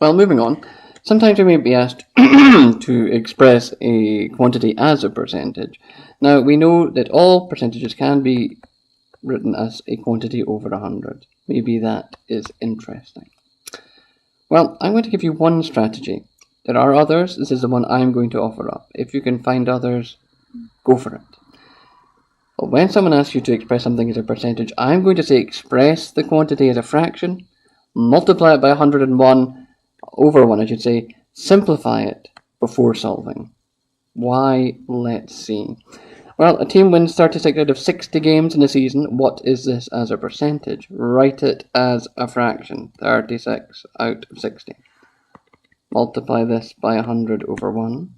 Well, moving on. Sometimes we may be asked to express a quantity as a percentage. Now, we know that all percentages can be written as a quantity over 100. Maybe that is interesting. Well, I'm going to give you one strategy. There are others. This is the one I'm going to offer up. If you can find others, go for it. But when someone asks you to express something as a percentage, I'm going to say express the quantity as a fraction, multiply it by 101 over 1, I should say, simplify it before solving. Why? Let's see. Well, a team wins 36 out of 60 games in a season. What is this as a percentage? Write it as a fraction. 36 out of 60. Multiply this by 100 over 1.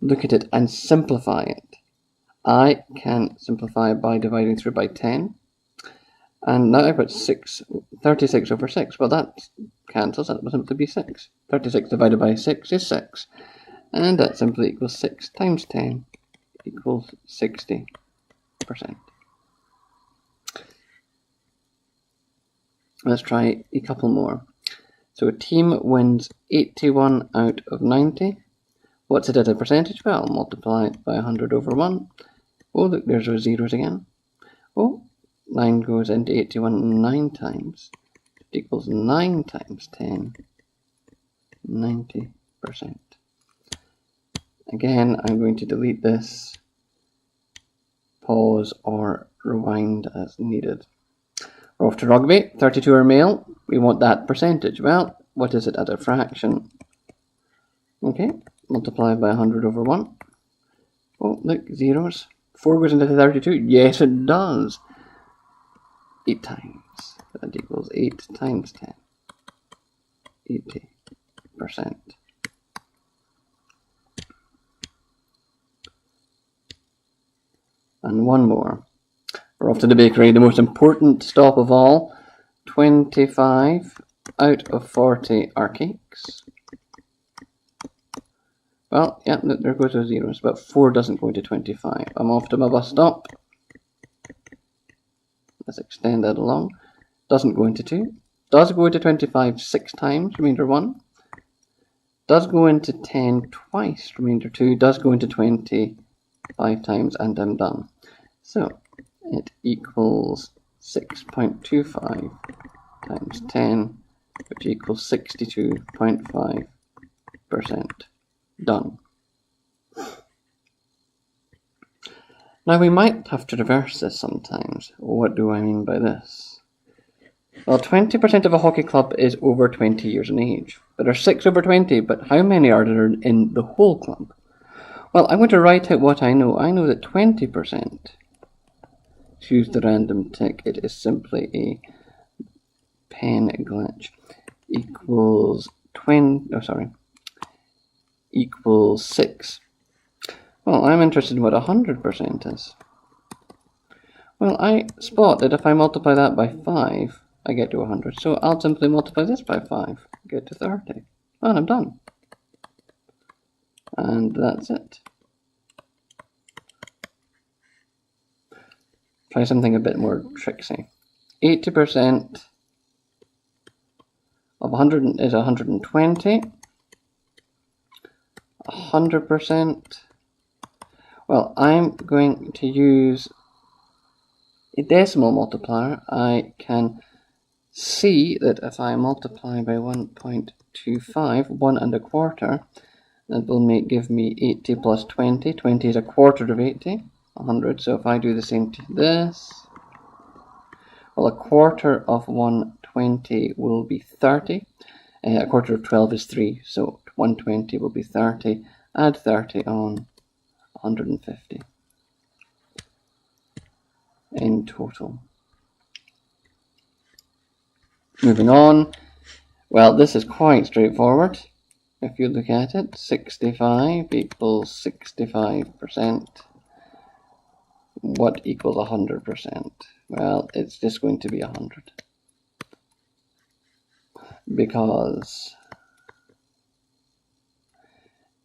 Look at it and simplify it. I can simplify it by dividing through by 10. And now I've got 36 over 6. Well, that cancels. That will simply be 6. 36 divided by 6 is 6. And that simply equals 6 times 10 equals 60%. Let's try a couple more. So a team wins 81 out of 90. What's it as a percentage? Well, multiply it by 100 over 1. Oh, look, there's those zeros again. Oh, 9 goes into 81 9 times. It equals 9 times 10, 90%. Again, I'm going to delete this, pause or rewind as needed. We're off to rugby. 32 are male. We want that percentage. Well, what is it at a fraction? Okay, multiply by 100 over 1. Oh, look, zeros. 4 goes into 32. Yes, it does. 8 times. That equals 8 times 10. 80%. And one more. We're off to the bakery, the most important stop of all. 25 out of 40 are cakes. Well, yeah, there goes those zeros, but 4 doesn't go into 25. I'm off to my bus stop. Let's extend that along. Doesn't go into 2. Does go into 25 6 times, remainder 1. Does go into 10 twice, remainder 2. Does go into 20 5 times, and I'm done. So it equals 6.25 times 10, which equals 62.5%. Done. Now we might have to reverse this sometimes. What do I mean by this? Well, 20% of a hockey club is over 20 years in age. There are 6 over 20, but how many are there in the whole club? Well, I'm going to write out what I know. I know that 20%, choose the random tick, it is simply a pen glitch, equals equals 6. Well, I'm interested in what 100% is. Well, I spot that if I multiply that by 5, I get to 100. So I'll simply multiply this by 5, get to 30. And I'm done. And that's it. Try something a bit more tricksy. 80% of 100 is 120. 100%. Well, I'm going to use a decimal multiplier. I can see that if I multiply by 1.25, 1 and a quarter, that will give me 80 plus 20. 20 is a quarter of 80, 100. So if I do the same to this, well, a quarter of 120 will be 30. A quarter of 12 is 3, so 120 will be 30. Add 30 on, 150 in total. Moving on. Well, this is quite straightforward. If you look at it, 65 equals 65%. What equals 100%? Well, it's just going to be 100. Because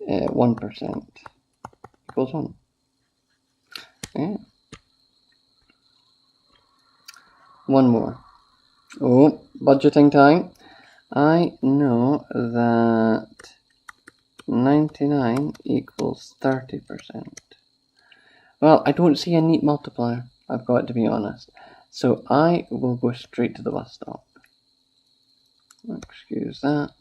1% equals 1. Yeah. One more. Oh, budgeting time. I know that 99 equals 30%. Well, I don't see a neat multiplier, I've got to be honest. So I will go straight to the bus stop. Excuse that.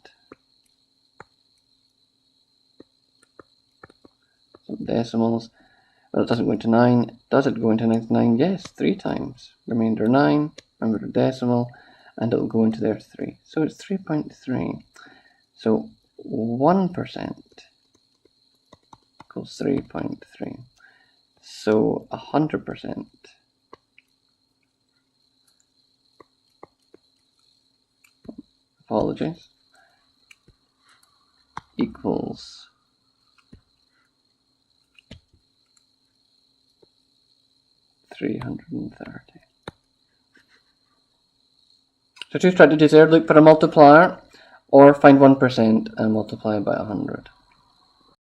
Some decimals. Well, it doesn't go into 9. Does it go into 99? Yes, 3 times. Remainder 9, remember the decimal, and it'll go into there 3. So it's 3.3. So 1% equals 3.3. So 100% apologies, equals 330. So 2 strategies there: look for a multiplier or find 1% and multiply by 100.